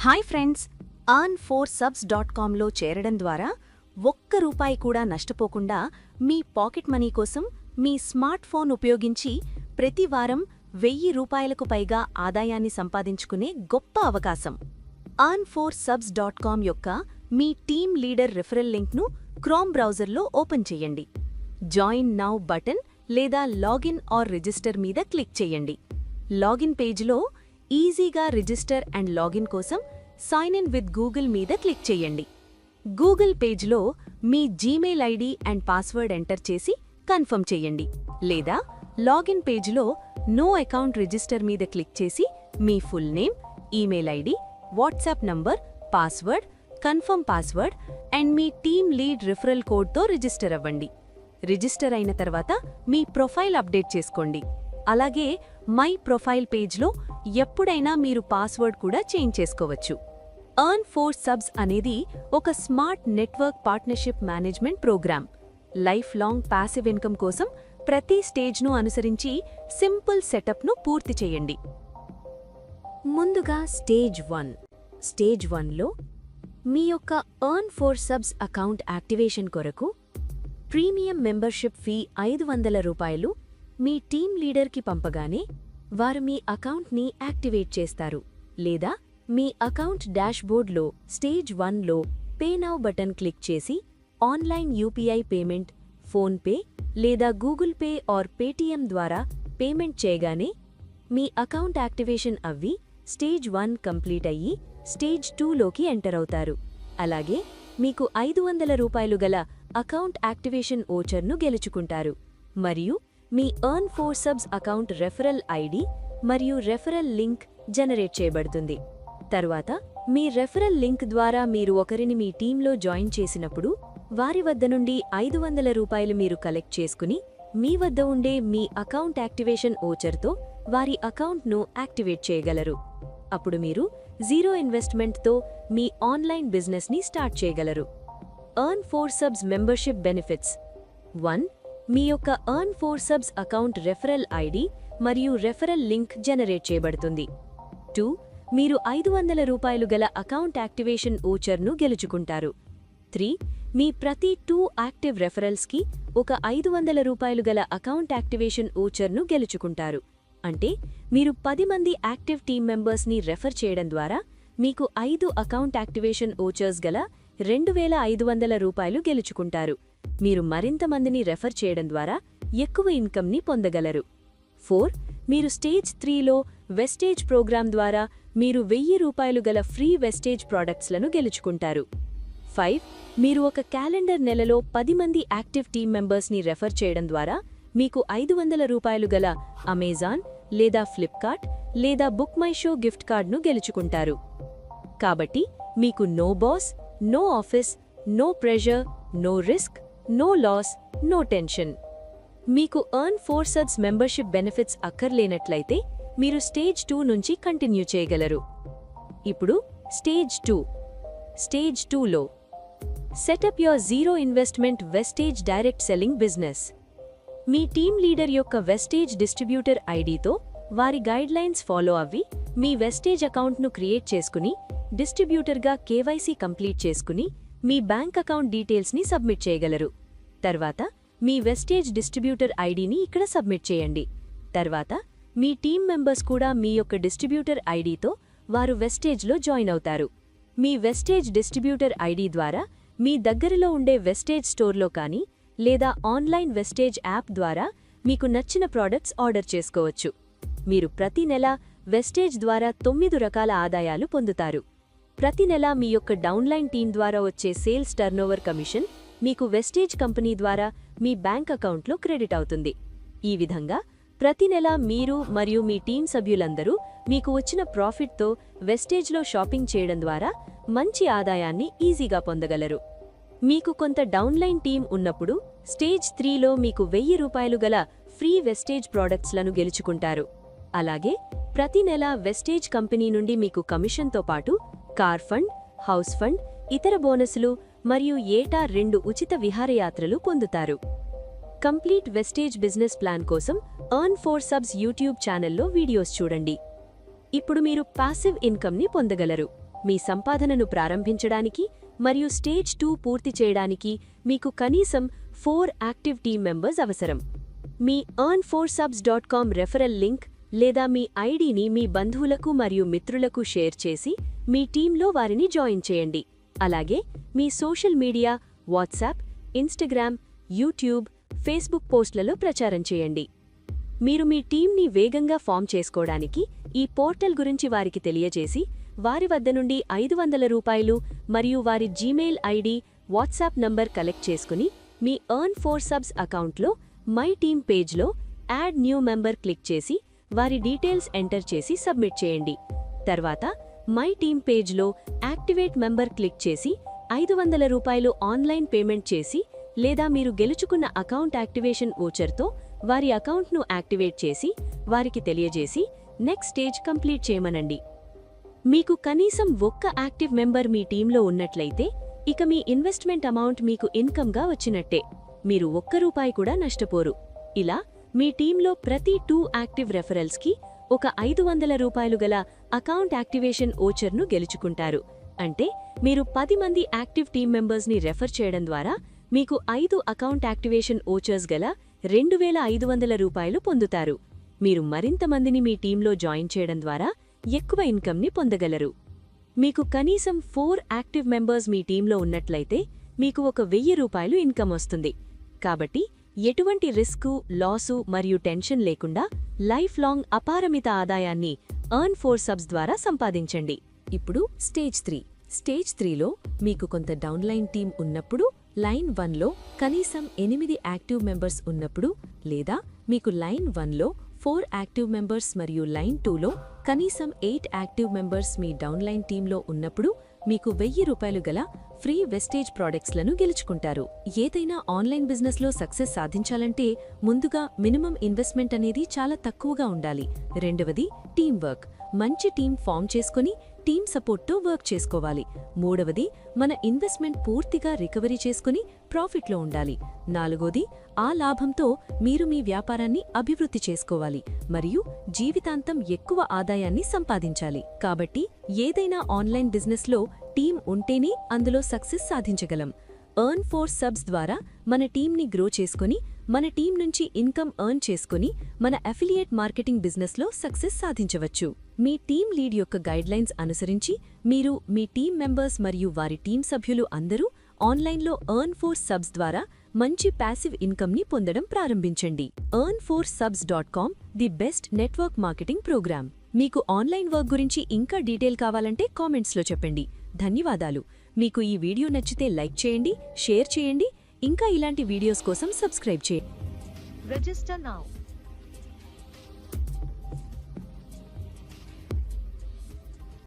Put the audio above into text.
Hi friends, earn4subs.comలో చేరడం ద్వారా ఒక్క రూపాయి కూడా నష్టపోకుండా మీ పాకెట్ మనీ కోసం మీ స్మార్ట్ ఫోన్ ఉపయోగించి ప్రతి వారం 1000 రూపాయలకు పైగా ఆదాయాన్ని సంపాదించుకునే గొప్ప అవకాశం. earn4subs.com యొక్క మీ టీమ్ లీడర్ రిఫరల్ లింక్ను క్రోమ్ బ్రౌజర్లో ఓపెన్ చేయండి. జాయిన్ నౌ బటన్ లేదా లాగిన్ ఆర్ రిజిస్టర్ మీద క్లిక్ చేయండి. లాగిన్ పేజ్లో ఈజీగా రిజిస్టర్ అండ్ లాగిన్ కోసం సైన్ ఇన్ విత్ గూగుల్ మీద క్లిక్ చేయండి. గూగుల్ పేజ్లో మీ Gmail ID and password enter చేసి కన్ఫర్మ్ చేయండి. లేదా లాగిన్ పేజ్లో నో అకౌంట్ రిజిస్టర్ మీద క్లిక్ చేసి మీ full name, email ID, WhatsApp number, password, confirm password and మీ టీమ్ లీడ్ రిఫరల్ కోడ్తో రిజిస్టర్ అవ్వండి. రిజిస్టర్ అయిన తర్వాత మీ ప్రొఫైల్ అప్డేట్ చేసుకోండి. అలాగే మై ప్రొఫైల్ పేజ్లో ఎప్పుడైనా మీరు పాస్వర్డ్ కూడా చేంజ్ చేసుకోవచ్చు. earn4subs అనేది ఒక smart network partnership management programme. Life long passive income కోసం ప్రతి స్టేజ్ను అనుసరించి సింపుల్ సెటప్ను పూర్తి చేయండి. ముందుగా స్టేజ్ 1. స్టేజ్ 1లో మీ యొక్క earn4subs అకౌంట్ యాక్టివేషన్ కొరకు ప్రీమియం మెంబర్షిప్ ఫీ 500 రూపాయలు మీ టీమ్ లీడర్కి పంపగానే వారు మీ అకౌంట్ని యాక్టివేట్ చేస్తారు. లేదా మీ అకౌంట్ డాష్బోర్డ్లో స్టేజ్ 1లో పే నౌ బటన్ క్లిక్ చేసి ఆన్లైన్ యూపీఐ పేమెంట్, ఫోన్పే లేదా గూగుల్ పే ఆర్ పేటీఎం ద్వారా పేమెంట్ చేయగానే మీ అకౌంట్ యాక్టివేషన్ అవ్వి స్టేజ్ 1 కంప్లీట్ అయ్యి స్టేజ్ 2లోకి ఎంటర్ అవుతారు. అలాగే మీకు 500 రూపాయలు గల అకౌంట్ యాక్టివేషన్ ఓచర్ను గెలుచుకుంటారు. మరియు మీ earn4subs అకౌంట్ రెఫరల్ ఐడి మరియు రెఫరల్ లింక్ జనరేట్ చేయబడుతుంది. తరువాత మీ రెఫరల్ లింక్ ద్వారా మీరు ఒకరిని మీ టీంలో జాయిన్ చేసినప్పుడు వారి వద్ద నుండి 500 రూపాయలు మీరు కలెక్ట్ చేసుకుని మీ వద్ద ఉండే మీ అకౌంట్ యాక్టివేషన్ ఓచర్తో వారి అకౌంట్ను యాక్టివేట్ చేయగలరు. అప్పుడు మీరు జీరో ఇన్వెస్ట్మెంట్తో మీ ఆన్లైన్ బిజినెస్ని స్టార్ట్ చేయగలరు. earn4subs membership benefits. 1. మీ యొక్క earn4subs అకౌంట్ రెఫరల్ ఐడి మరియు రెఫరల్ లింక్ జనరేట్ చేయబడుతుంది. 2. మీరు 500 రూపాయలు గల అకౌంట్ యాక్టివేషన్ ఓచర్ను గెలుచుకుంటారు. 3. మీ ప్రతి 2 యాక్టివ్ రెఫరల్స్కి ఒక 500 రూపాయలు గల అకౌంట్ యాక్టివేషన్ ఓచర్ను గెలుచుకుంటారు. అంటే మీరు 10 మంది యాక్టివ్ టీమ్ మెంబర్స్ని రెఫర్ చేయడం ద్వారా మీకు 5 అకౌంట్ యాక్టివేషన్ ఓచర్స్ గల 2500 రూపాయలు గెలుచుకుంటారు. మీరు మరింత మందిని రెఫర్ చేయడం ద్వారా ఎక్కువ ఇన్కమ్ని పొందగలరు. 4. మీరు స్టేజ్ 3లో వెస్టేజ్ ప్రోగ్రాం ద్వారా మీరు 1000 రూపాయలు గల ఫ్రీ వెస్టేజ్ ప్రాడక్ట్స్లను గెలుచుకుంటారు. 5. మీరు ఒక క్యాలెండర్ నెలలో 10 మంది యాక్టివ్ టీమ్ మెంబర్స్ని రెఫర్ చేయడం ద్వారా మీకు 500 రూపాయలు గల అమెజాన్ లేదా ఫ్లిప్కార్ట్ లేదా బుక్ మై షో గిఫ్ట్ కార్డ్ను గెలుచుకుంటారు. కాబట్టి మీకు no boss, no office, no pressure, no risk, no loss, no tension. మీకు earn4subs మెంబర్షిప్ బెనిఫిట్స్ అక్కర్లేనట్లయితే మీరు స్టేజ్ 2 నుంచి కంటిన్యూ చేయగలరు. ఇప్పుడు స్టేజ్ 2. స్టేజ్ 2లో setup your zero investment Vestige direct selling business. మీ టీమ్ లీడర్ యొక్క వెస్టేజ్ డిస్ట్రిబ్యూటర్ ఐడితో వారి గైడ్లైన్స్ ఫాలో అవ్వి మీ వెస్టేజ్ అకౌంట్ను క్రియేట్ చేసుకుని డిస్ట్రిబ్యూటర్గా కేవైసీ కంప్లీట్ చేసుకుని మీ బ్యాంక్ అకౌంట్ డీటెయిల్స్ని సబ్మిట్ చేయగలరు. తర్వాత మీ వెస్టేజ్ డిస్ట్రిబ్యూటర్ ఐడిని ఇక్కడ సబ్మిట్ చేయండి. తర్వాత మీ టీమ్ మెంబర్స్ కూడా మీ యొక్క డిస్ట్రిబ్యూటర్ ఐడితో వారు వెస్టేజ్లో జాయిన్ అవుతారు. మీ వెస్టేజ్ డిస్ట్రిబ్యూటర్ ఐడి ద్వారా మీ దగ్గరలో ఉండే వెస్టేజ్ స్టోర్లో కానీ లేదా ఆన్లైన్ వెస్టేజ్ యాప్ ద్వారా మీకు నచ్చిన ప్రాడక్ట్స్ ఆర్డర్ చేసుకోవచ్చు. మీరు ప్రతి నెల వెస్టేజ్ ద్వారా 9 రకాల ఆదాయాలు పొందుతారు. ప్రతి నెల మీ యొక్క డౌన్లైన్ టీమ్ ద్వారా వచ్చే సేల్స్ టర్నోవర్ కమిషన్ మీకు వెస్టేజ్ కంపెనీ ద్వారా మీ బ్యాంక్ అకౌంట్లో క్రెడిట్ అవుతుంది. ఈ విధంగా ప్రతి నెల మీరు మరియు మీ టీం సభ్యులందరూ మీకు వచ్చిన ప్రాఫిట్తో వెస్టేజ్లో షాపింగ్ చేయడం ద్వారా మంచి ఆదాయాన్ని ఈజీగా పొందగలరు. మీకు కొంత డౌన్లైన్ టీం ఉన్నప్పుడు స్టేజ్ 3లో మీకు 1000 రూపాయలు గల ఫ్రీ వెస్టేజ్ ప్రాడక్ట్స్లను గెలుచుకుంటారు. అలాగే ప్రతి నెల వెస్టేజ్ కంపెనీ నుండి మీకు కమిషన్తో పాటు కార్ ఫండ్, హౌస్ ఫండ్, ఇతర బోనసులు మరియు ఏటా 2 ఉచిత విహారయాత్రలు పొందుతారు. కంప్లీట్ వెస్టేజ్ బిజినెస్ ప్లాన్ కోసం earn4subs యూట్యూబ్ ఛానల్లో వీడియోస్ చూడండి. ఇప్పుడు మీరు పాసివ్ ఇన్కమ్ని పొందగలరు. మీ సంపాదనను ప్రారంభించడానికి మరియు స్టేజ్ 2 పూర్తి చేయడానికి మీకు కనీసం 4 యాక్టివ్ టీమ్ మెంబర్స్ అవసరం. మీ earn4subs.com రెఫరల్ లింక్ లేదా మీ ఐడిని మీ బంధువులకు మరియు మిత్రులకు షేర్ చేసి మీ టీంలో వారిని జాయిన్ చేయండి. అలాగే మీ social media, WhatsApp, Instagram, YouTube, Facebook పోస్ట్లలో ప్రచారం చేయండి. మీరు మీ టీంని వేగంగా ఫామ్ చేసుకోవడానికి ఈ పోర్టల్ గురించి వారికి తెలియజేసి వారి వద్ద నుండి ₹500 మరియు వారి Gmail ID, WhatsApp number collect చేసుకుని మీ earn4subs అకౌంట్లో మై టీమ్ పేజ్లో యాడ్ న్యూ మెంబర్ క్లిక్ చేసి వారి డీటెయిల్స్ ఎంటర్ చేసి సబ్మిట్ చేయండి. తర్వాత మై టీమ్ పేజ్లో యాక్టివేట్ మెంబర్ క్లిక్ చేసి ₹500 ఆన్లైన్ పేమెంట్ చేసి లేదా మీరు గెలుచుకున్న అకౌంట్ యాక్టివేషన్ ఓచర్తో వారి అకౌంట్ను యాక్టివేట్ చేసి వారికి తెలియజేసి నెక్స్ట్ స్టేజ్ కంప్లీట్ చేయమనండి. మీకు కనీసం ఒక్క యాక్టివ్ మెంబర్ మీ టీంలో ఉన్నట్లయితే ఇక మీ ఇన్వెస్ట్మెంట్ అమౌంట్ మీకు ఇన్కమ్గా వచ్చినట్టే. మీరు ₹1 కూడా నష్టపోరు. ఇలా మీ టీంలో ప్రతి 2 యాక్టివ్ రెఫరల్స్కి ఒక ₹500 గల అకౌంట్ యాక్టివేషన్ ఓచర్ను గెలుచుకుంటారు. అంటే మీరు 10 మంది యాక్టివ్ టీమ్ మెంబర్స్ని రెఫర్ చేయడం ద్వారా మీకు 5 అకౌంట్ యాక్టివేషన్ ఓచర్స్ గల ₹2500 పొందుతారు. మీరు మరింత మందిని మీ టీంలో జాయిన్ చేయడం ద్వారా ఎక్కువ ఇన్కమ్ని పొందగలరు. మీకు కనీసం 4 యాక్టివ్ మెంబర్స్ మీ టీంలో ఉన్నట్లయితే మీకు ఒక ₹1000 ఇన్కమ్ వస్తుంది. కాబట్టి ఎటువంటి రిస్కు, లాసు మరియు టెన్షన్ లేకుండా లైఫ్ లాంగ్ అపారమిత ఆదాయాన్ని earn4subs ద్వారా సంపాదించండి. ఇప్పుడు స్టేజ్ 3లో మీకు కొంత డౌన్లైన్ టీం ఉన్నప్పుడు, లైన్ 1లో కనీసం 8 యాక్టివ్ మెంబర్స్ ఉన్నప్పుడు, లేదా మీకు లైన్ 1లో 4 యాక్టివ్ మెంబర్స్ మరియు లైన్ 2లో కనీసం 8 యాక్టివ్ మెంబర్స్ మీ డౌన్లైన్ టీంలో ఉన్నప్పుడు మీకు ₹1000 గల ఫ్రీ వెస్టేజ్ ప్రాడక్ట్స్లను గెలుచుకుంటారు. ఏదైనా ఆన్లైన్ బిజినెస్లో సక్సెస్ సాధించాలంటే ముందుగా మినిమం ఇన్వెస్ట్మెంట్ అనేది చాలా తక్కువగా ఉండాలి. రెండవది టీం వర్క్. మంచి టీం ఫామ్ చేసుకుని టీం సపోర్ట్తో వర్క్ చేసుకోవాలి. మూడవది మన ఇన్వెస్ట్మెంట్ పూర్తిగా రికవరీ చేసుకుని ప్రాఫిట్లో ఉండాలి. నాలుగోది ఆ లాభంతో మీరు మీ వ్యాపారాన్ని అభివృద్ధి చేసుకోవాలి మరియు జీవితాంతం ఎక్కువ ఆదాయాన్ని సంపాదించాలి. కాబట్టి ఏదైనా ఆన్లైన్ బిజినెస్లో టీం ఉంటేనే అందులో సక్సెస్ సాధించగలం. earn4subs ద్వారా మన టీంని గ్రో చేసుకుని మన టీం నుంచి ఇన్కమ్ ఎర్న్ చేసుకుని మన అఫిలియేట్ మార్కెటింగ్ బిజినెస్లో సక్సెస్ సాధించవచ్చు. మీ టీం లీడ్ యొక్క గైడ్లైన్స్ అనుసరించి మీరు మీ టీం మెంబర్స్ మరియు వారి టీం సభ్యులు అందరూ ఆన్లైన్లో earn4subs ద్వారా మంచి ప్యాసివ్ ఇన్కమ్ని పొందడం ప్రారంభించండి. earn4subs.com the best network marketing programme. మీకు ఆన్లైన్ వర్క్ గురించి ఇంకా డీటెయిల్ కావాలంటే కామెంట్స్లో చెప్పండి. ధన్యవాదాలు. మీకు ఈ వీడియో నచ్చితే లైక్ చేయండి, షేర్ చేయండి. ఇంకా ఇలాంటి వీడియోస్ కోసం సబ్స్క్రైబ్ చేయండి. Register now.